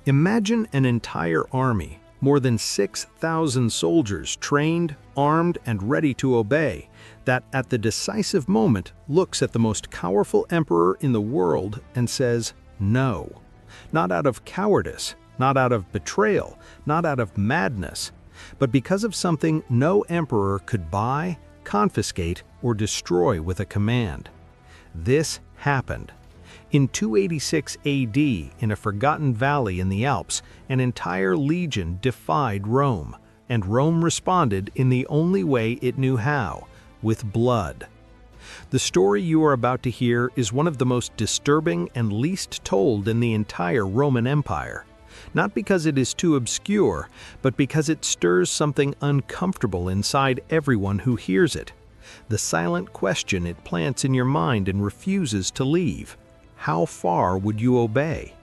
Imagine an entire army, more than 6,000 soldiers trained, armed, and ready to obey, that at the decisive moment looks at the most powerful emperor in the world and says, no. Not out of cowardice, not out of betrayal, not out of madness, but because of something no emperor could buy, confiscate, or destroy with a command. This happened. In 286 AD, in a forgotten valley in the Alps, an entire legion defied Rome, and Rome responded in the only way it knew how, with blood. The story you are about to hear is one of the most disturbing and least told in the entire Roman Empire. Not because it is too obscure, but because it stirs something uncomfortable inside everyone who hears it. The silent question it plants in your mind and refuses to leave. How far would you obey?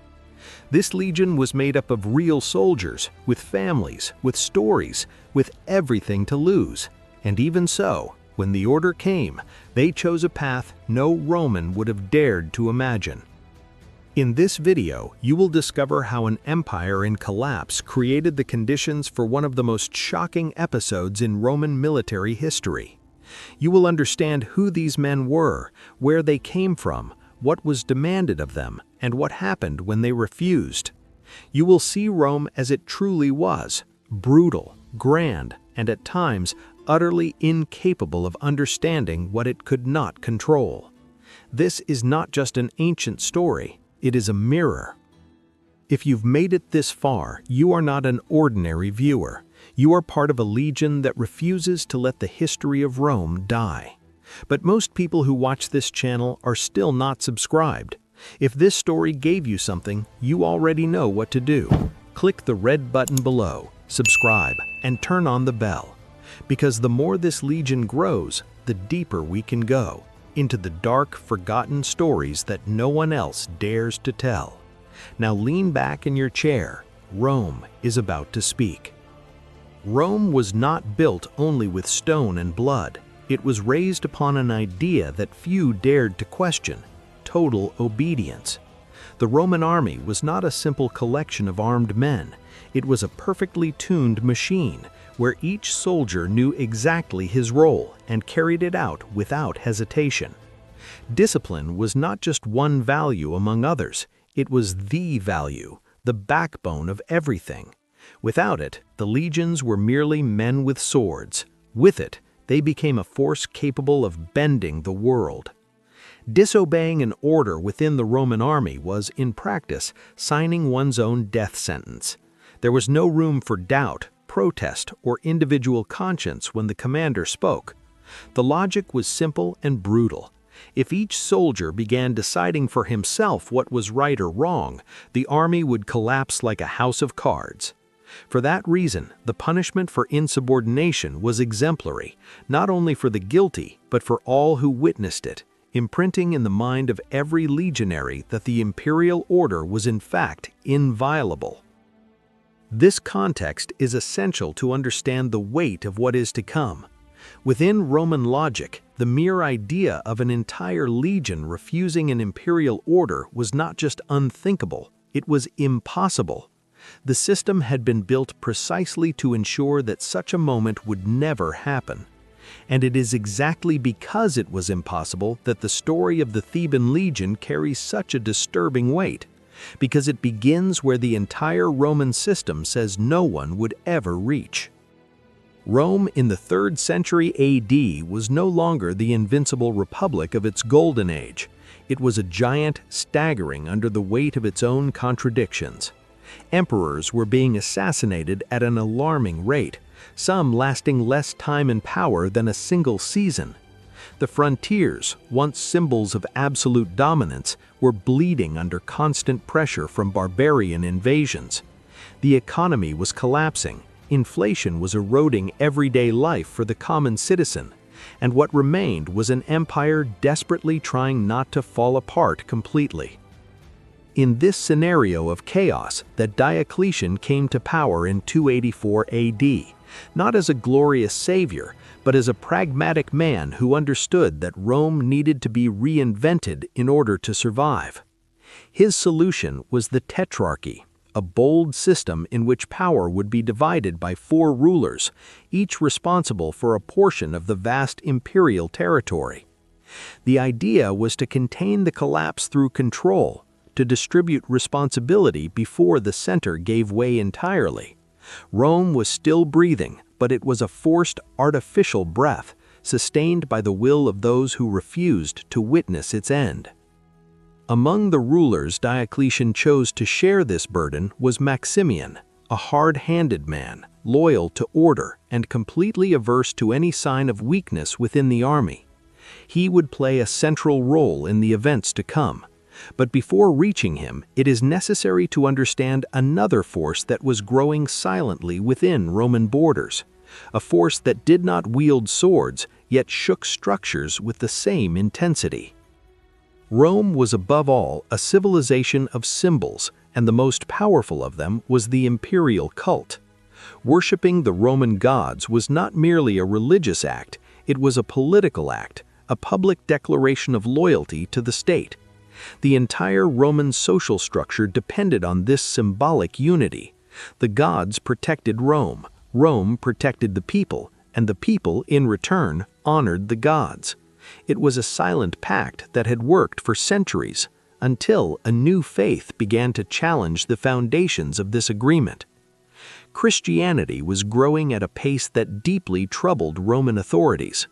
This legion was made up of real soldiers, with families, with stories, with everything to lose. And even so, when the order came, they chose a path no Roman would have dared to imagine. In this video, you will discover how an empire in collapse created the conditions for one of the most shocking episodes in Roman military history. You will understand who these men were, where they came from, what was demanded of them, and what happened when they refused. You will see Rome as it truly was, brutal, grand, and at times utterly incapable of understanding what it could not control. This is not just an ancient story, it is a mirror. If you've made it this far, you are not an ordinary viewer. You are part of a legion that refuses to let the history of Rome die. But most people who watch this channel are still not subscribed. If this story gave you something, you already know what to do. Click the red button below, subscribe, and turn on the bell. Because the more this legion grows, the deeper we can go, into the dark, forgotten stories that no one else dares to tell. Now lean back in your chair. Rome is about to speak. Rome was not built only with stone and blood. It was raised upon an idea that few dared to question: total obedience. The Roman army was not a simple collection of armed men. It was a perfectly tuned machine, where each soldier knew exactly his role and carried it out without hesitation. Discipline was not just one value among others, it was the value, the backbone of everything. Without it, the legions were merely men with swords. With it, they became a force capable of bending the world. Disobeying an order within the Roman army was, in practice, signing one's own death sentence. There was no room for doubt, protest, or individual conscience when the commander spoke. The logic was simple and brutal. If each soldier began deciding for himself what was right or wrong, the army would collapse like a house of cards. For that reason, the punishment for insubordination was exemplary, not only for the guilty, but for all who witnessed it, imprinting in the mind of every legionary that the imperial order was in fact inviolable. This context is essential to understand the weight of what is to come. Within Roman logic, the mere idea of an entire legion refusing an imperial order was not just unthinkable, it was impossible. The system had been built precisely to ensure that such a moment would never happen. And it is exactly because it was impossible that the story of the Theban legion carries such a disturbing weight, because it begins where the entire Roman system says no one would ever reach. Rome in the 3rd century AD was no longer the invincible republic of its golden age. It was a giant staggering under the weight of its own contradictions. Emperors were being assassinated at an alarming rate, some lasting less time and power than a single season. The frontiers, once symbols of absolute dominance, were bleeding under constant pressure from barbarian invasions. The economy was collapsing, inflation was eroding everyday life for the common citizen, and what remained was an empire desperately trying not to fall apart completely. In this scenario of chaos that Diocletian came to power in 284 AD, not as a glorious savior, but as a pragmatic man who understood that Rome needed to be reinvented in order to survive. His solution was the Tetrarchy, a bold system in which power would be divided by 4 rulers, each responsible for a portion of the vast imperial territory. The idea was to contain the collapse through control, to distribute responsibility before the center gave way entirely. Rome was still breathing, but it was a forced, artificial breath, sustained by the will of those who refused to witness its end. Among the rulers Diocletian chose to share this burden was Maximian, a hard-handed man, loyal to order and completely averse to any sign of weakness within the army. He would play a central role in the events to come. But before reaching him, it is necessary to understand another force that was growing silently within Roman borders, a force that did not wield swords, yet shook structures with the same intensity. Rome was above all a civilization of symbols, and the most powerful of them was the imperial cult. Worshipping the Roman gods was not merely a religious act, it was a political act, a public declaration of loyalty to the state. The entire Roman social structure depended on this symbolic unity. The gods protected Rome, Rome protected the people, and the people, in return, honored the gods. It was a silent pact that had worked for centuries, until a new faith began to challenge the foundations of this agreement. Christianity was growing at a pace that deeply troubled Roman authorities.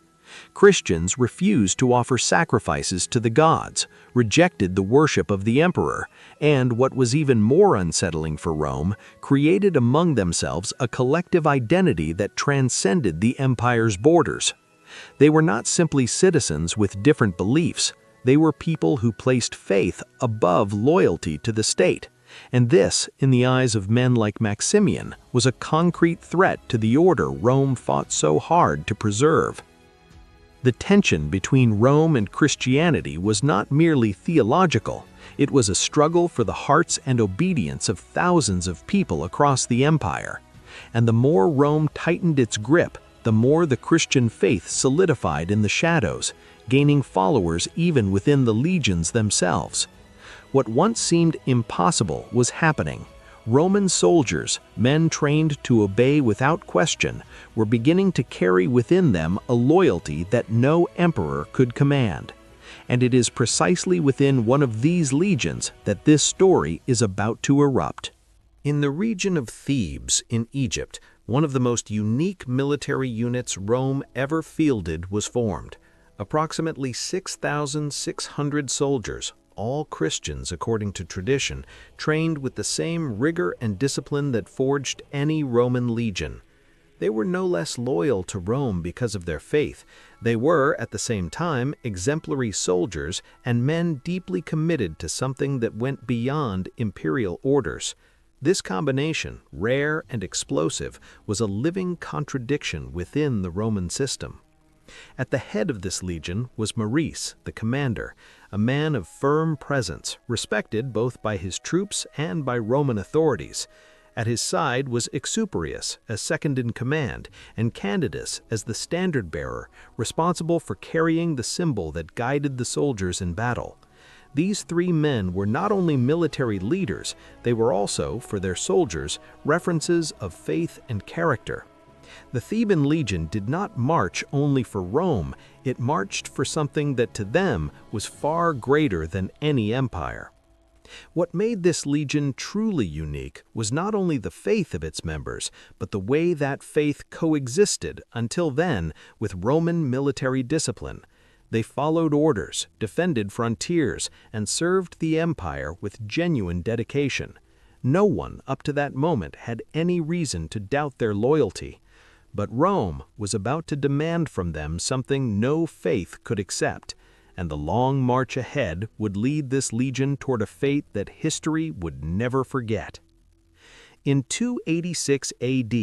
Christians refused to offer sacrifices to the gods, rejected the worship of the emperor, and, what was even more unsettling for Rome, created among themselves a collective identity that transcended the empire's borders. They were not simply citizens with different beliefs, they were people who placed faith above loyalty to the state. And this, in the eyes of men like Maximian, was a concrete threat to the order Rome fought so hard to preserve. The tension between Rome and Christianity was not merely theological, it was a struggle for the hearts and obedience of thousands of people across the empire. And the more Rome tightened its grip, the more the Christian faith solidified in the shadows, gaining followers even within the legions themselves. What once seemed impossible was happening. Roman soldiers, men trained to obey without question, were beginning to carry within them a loyalty that no emperor could command. And it is precisely within one of these legions that this story is about to erupt. In the region of Thebes in Egypt, one of the most unique military units Rome ever fielded was formed. Approximately 6,600 soldiers, all Christians according to tradition, trained with the same rigor and discipline that forged any Roman legion. They were no less loyal to Rome because of their faith. They were, at the same time, exemplary soldiers and men deeply committed to something that went beyond imperial orders. This combination, rare and explosive, was a living contradiction within the Roman system. At the head of this legion was Maurice, the commander, a man of firm presence, respected both by his troops and by Roman authorities. At his side was Exuperius, as second-in-command, and Candidus as the standard-bearer, responsible for carrying the symbol that guided the soldiers in battle. These 3 men were not only military leaders, they were also, for their soldiers, references of faith and character. The Theban legion did not march only for Rome, it marched for something that to them was far greater than any empire. What made this legion truly unique was not only the faith of its members, but the way that faith coexisted, until then, with Roman military discipline. They followed orders, defended frontiers, and served the empire with genuine dedication. No one, up to that moment, had any reason to doubt their loyalty. But Rome was about to demand from them something no faith could accept, and the long march ahead would lead this legion toward a fate that history would never forget. In 286 AD,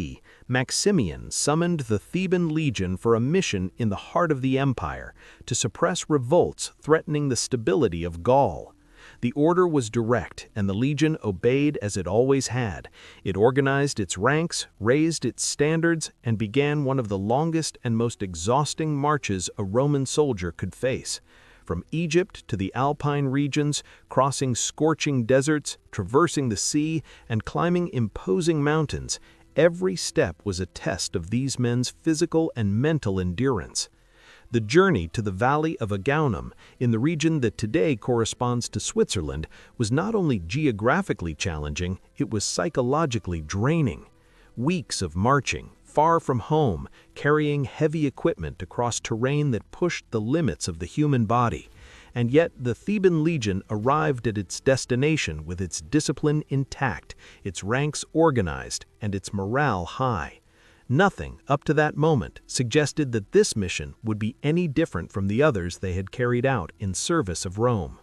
Maximian summoned the Theban legion for a mission in the heart of the empire to suppress revolts threatening the stability of Gaul. The order was direct, and the legion obeyed as it always had. It organized its ranks, raised its standards, and began one of the longest and most exhausting marches a Roman soldier could face. From Egypt to the Alpine regions, crossing scorching deserts, traversing the sea, and climbing imposing mountains, every step was a test of these men's physical and mental endurance. The journey to the valley of Agaunum, in the region that today corresponds to Switzerland, was not only geographically challenging, it was psychologically draining. Weeks of marching, far from home, carrying heavy equipment across terrain that pushed the limits of the human body. And yet the Theban legion arrived at its destination with its discipline intact, its ranks organized, and its morale high. Nothing, up to that moment, suggested that this mission would be any different from the others they had carried out in service of Rome.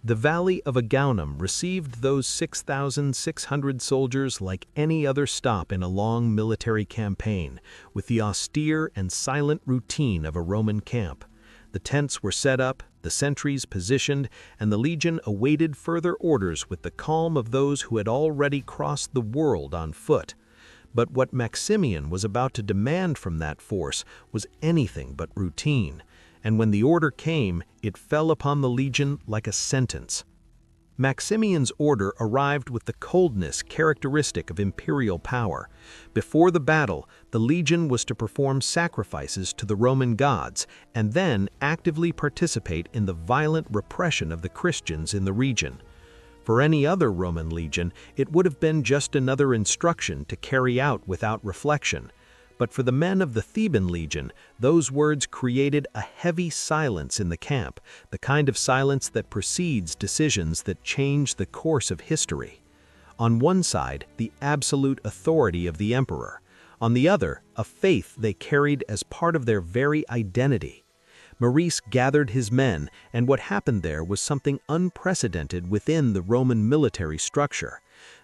The Valley of Agaunum received those 6,600 soldiers like any other stop in a long military campaign, with the austere and silent routine of a Roman camp. The tents were set up, the sentries positioned, and the legion awaited further orders with the calm of those who had already crossed the world on foot. But what Maximian was about to demand from that force was anything but routine. And when the order came, it fell upon the legion like a sentence. Maximian's order arrived with the coldness characteristic of imperial power. Before the battle, the legion was to perform sacrifices to the Roman gods and then actively participate in the violent repression of the Christians in the region. For any other Roman legion, it would have been just another instruction to carry out without reflection. But for the men of the Theban legion, those words created a heavy silence in the camp, the kind of silence that precedes decisions that change the course of history. On one side, the absolute authority of the emperor. On the other, a faith they carried as part of their very identity. Maurice gathered his men, and what happened there was something unprecedented within the Roman military structure.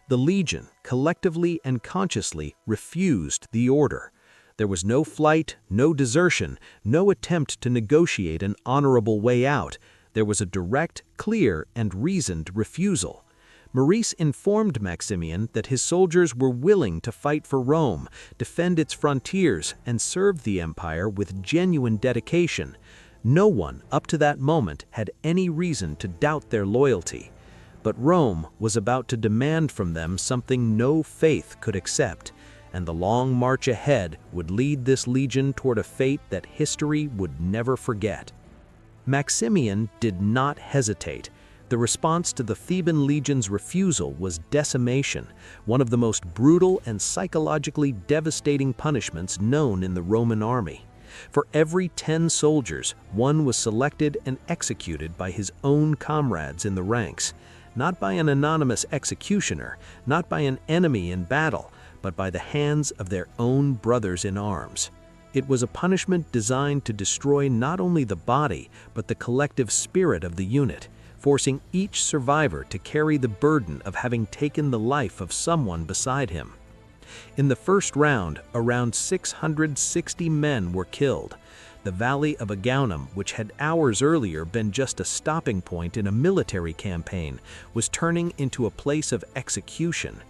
The legion, collectively and consciously, refused the order. There was no flight, no desertion, no attempt to negotiate an honorable way out. There was a direct, clear, and reasoned refusal. Maurice informed Maximian that his soldiers were willing to fight for Rome, defend its frontiers, and serve the empire with genuine dedication. No one, up to that moment, had any reason to doubt their loyalty. But Rome was about to demand from them something no faith could accept, and the long march ahead would lead this legion toward a fate that history would never forget. Maximian did not hesitate. The response to the Theban legion's refusal was decimation, one of the most brutal and psychologically devastating punishments known in the Roman army. For every 10 soldiers, one was selected and executed by his own comrades in the ranks, not by an anonymous executioner, not by an enemy in battle, but by the hands of their own brothers in arms. It was a punishment designed to destroy not only the body, but the collective spirit of the unit, forcing each survivor to carry the burden of having taken the life of someone beside him. In the first round, around 660 men were killed. The Valley of Agaunum, which had hours earlier been just a stopping point in a military campaign, was turning into a place of execution.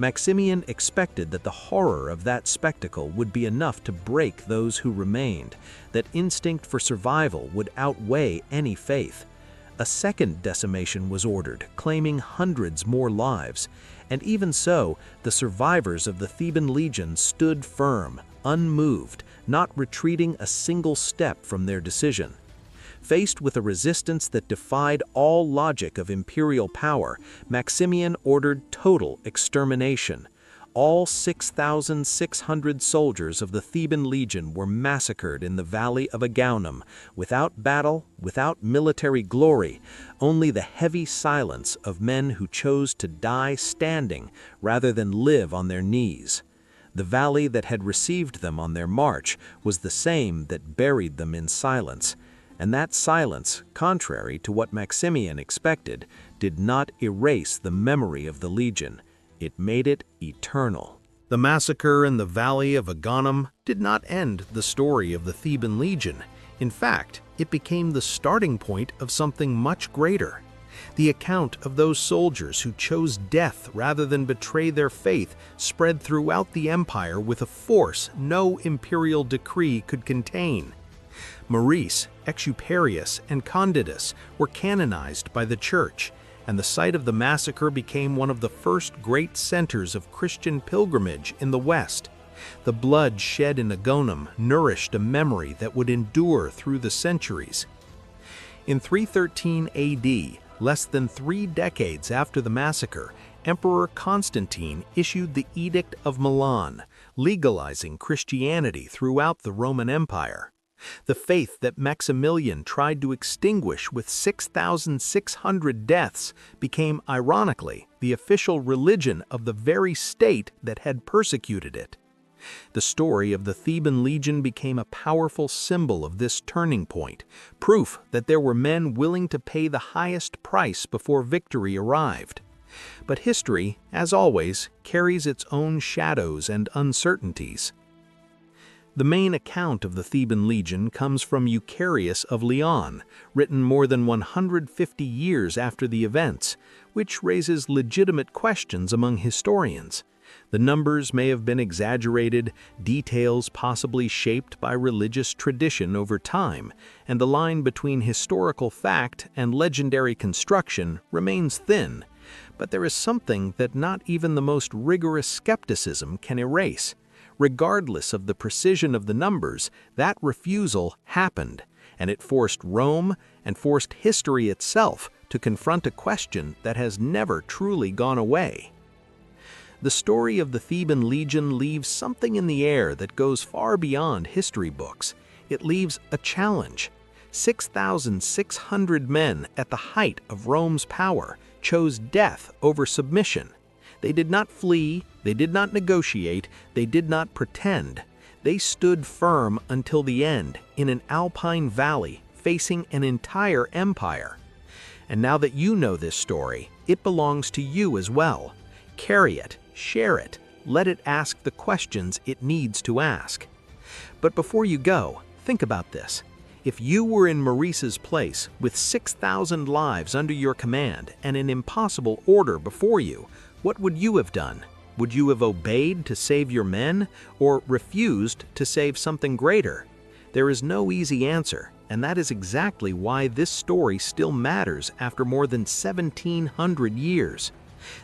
Maximian expected that the horror of that spectacle would be enough to break those who remained, that instinct for survival would outweigh any faith. A second decimation was ordered, claiming hundreds more lives. And even so, the survivors of the Theban legion stood firm, unmoved, not retreating a single step from their decision. Faced with a resistance that defied all logic of imperial power, Maximian ordered total extermination. All 6,600 soldiers of the Theban legion were massacred in the Valley of Agaunum, without battle, without military glory, only the heavy silence of men who chose to die standing rather than live on their knees. The valley that had received them on their march was the same that buried them in silence. And that silence, contrary to what Maximian expected, did not erase the memory of the legion. It made it eternal. The massacre in the Valley of Agaunum did not end the story of the Theban legion. In fact, it became the starting point of something much greater. The account of those soldiers who chose death rather than betray their faith spread throughout the empire with a force no imperial decree could contain. Maurice, Exuperius, and Cowardice were canonized by the Church, and the site of the massacre became one of the first great centers of Christian pilgrimage in the West. The blood shed in Agaunum nourished a memory that would endure through the centuries. In 313 AD, less than 3 decades after the massacre, Emperor Constantine issued the Edict of Milan, legalizing Christianity throughout the Roman Empire. The faith that Maximian tried to extinguish with 6,600 deaths became, ironically, the official religion of the very state that had persecuted it. The story of the Theban legion became a powerful symbol of this turning point, proof that there were men willing to pay the highest price before victory arrived. But history, as always, carries its own shadows and uncertainties. The main account of the Theban legion comes from Eucharius of Lyon, written more than 150 years after the events, which raises legitimate questions among historians. The numbers may have been exaggerated, details possibly shaped by religious tradition over time, and the line between historical fact and legendary construction remains thin. But there is something that not even the most rigorous skepticism can erase. Regardless of the precision of the numbers, that refusal happened, and it forced Rome and forced history itself to confront a question that has never truly gone away. The story of the Theban legion leaves something in the air that goes far beyond history books. It leaves a challenge. 6,600 men at the height of Rome's power chose death over submission. They did not flee, they did not negotiate, they did not pretend. They stood firm until the end in an Alpine valley facing an entire empire. And now that you know this story, it belongs to you as well. Carry it, share it, let it ask the questions it needs to ask. But before you go, think about this. If you were in Maurice's place with 6,000 lives under your command and an impossible order before you, what would you have done? Would you have obeyed to save your men, or refused to save something greater? There is no easy answer, and that is exactly why this story still matters after more than 1,700 years.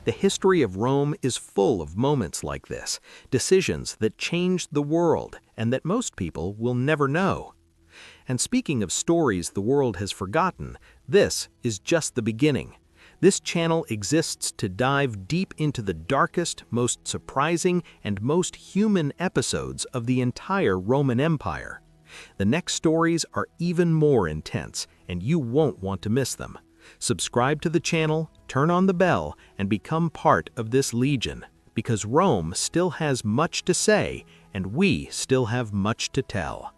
The history of Rome is full of moments like this, decisions that changed the world and that most people will never know. And speaking of stories the world has forgotten, this is just the beginning. This channel exists to dive deep into the darkest, most surprising, and most human episodes of the entire Roman Empire. The next stories are even more intense, and you won't want to miss them. Subscribe to the channel, turn on the bell, and become part of this legion, because Rome still has much to say, and we still have much to tell.